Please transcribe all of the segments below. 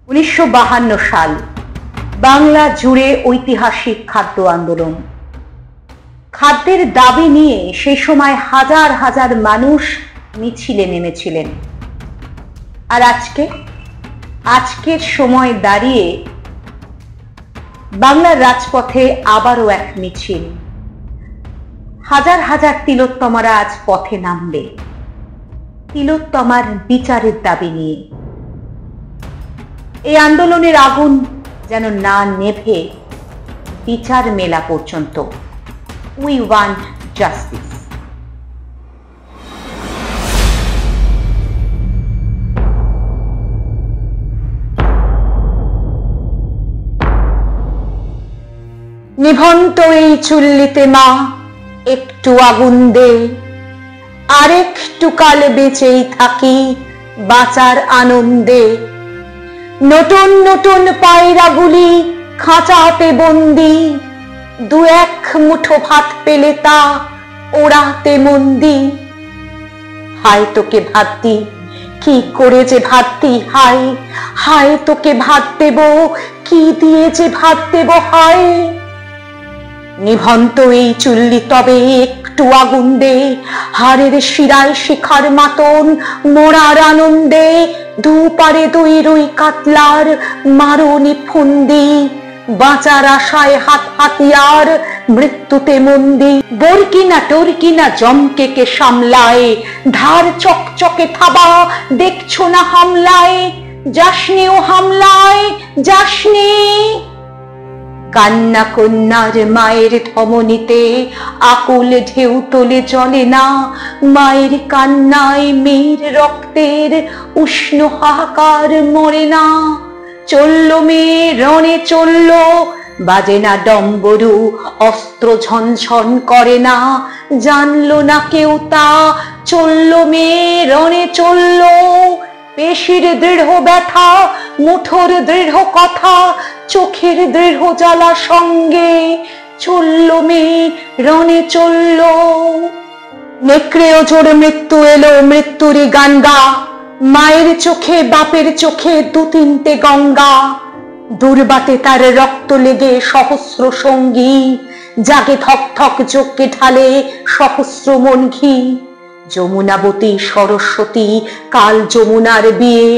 1952 সাল বাংলা জুড়ে ঐতিহাসিক খাদ্য আন্দোলন। খাদ্যের দাবি নিয়ে সেই সময় হাজার হাজার মানুষ মিছিলে নেমেছিলেন। আর আজকের সময় দাঁড়িয়ে বাংলার রাজপথে আবারও এক মিছিল। হাজার হাজার তিলোত্তমারা আজ পথে নামবে তিলোত্তমার বিচারের দাবি নিয়ে। এই আন্দোলনের আগুন যেন না নেভে বিচার মেলা পর্যন্ত। We want justice. নিভন্ত এই চুল্লিতে মা একটু আগুন দে, আরেকটু কাল বেঁচেই থাকি বাঁচার আনন্দে। নতুন নতুন পায়রাগুলি খাঁচাতে বন্দি, দু এক মুঠো ভাত পেলে তা ওড়াতে মন্দি। হায় তোকে ভাত দি, কি করে যে ভাত দি, হায় হায় তোকে ভাত দেব, কি দিয়ে যে ভাত দেব হায়। নিভন্ত এই চুল্লি তবে একটু আগুন দে, হাড়ের শিরায় শিখার মাতন মোড়ার আনন্দে। দুপারে দুই রুই কাতলার মারণি ফুন্দি, বাঁচার আশায় হাত হাতিয়ার মৃত্যুতে মন্দি। বরকিনা টরকিনা জমকেকে সামলায়, ধার চকচকে থাবা দেখছো না হামলায়। যাসনি ও হামলায় যাসনি। কান্না কন্যার মায়ের ধমনীতে আকুল ঢেউ তোলে চলে না। মায়ের কান্নায় মেয়ের রক্তের উষ্ণ হাহাকার মরে না। চলল মেয়ে রণে চলল, বাজে না ডম্বরু, অস্ত্র ঝনঝন করে না। জানলো না কেউ তা, চলল মেয়ে রণে চলল। পেশির দৃঢ় ব্যথা, মুঠোর দৃঢ় কথা, চোখের দৃঢ় জ্বালা সঙ্গে চলল মেয়ে রণে চলল। নেকড়েও জোর মৃত্যু এলো, মৃত্যুরই গান গা। মায়ের চোখে বাপের চোখে দু তিনটে গঙ্গা। দুর্বাতে তার রক্ত লেগে সহস্র সঙ্গী, জাগে থক থক চোখকে ঢালে সহস্র মন ঘি। যমুনাবতী সরস্বতী কাল যমুনার বিয়ে,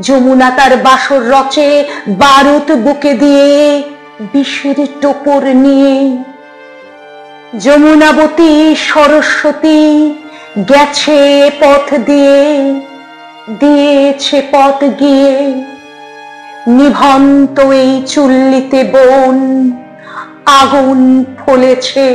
যমুনা তার বাসর রচে বারুদ বুকে দিয়ে বিষের টোপর নিয়ে। যমুনাবতী সরস্বতী গেছে পথ দিয়ে, দিয়েছে পথ গিয়ে। নিভন্ত এই চুল্লিতে বোন আগুন ফলেছে।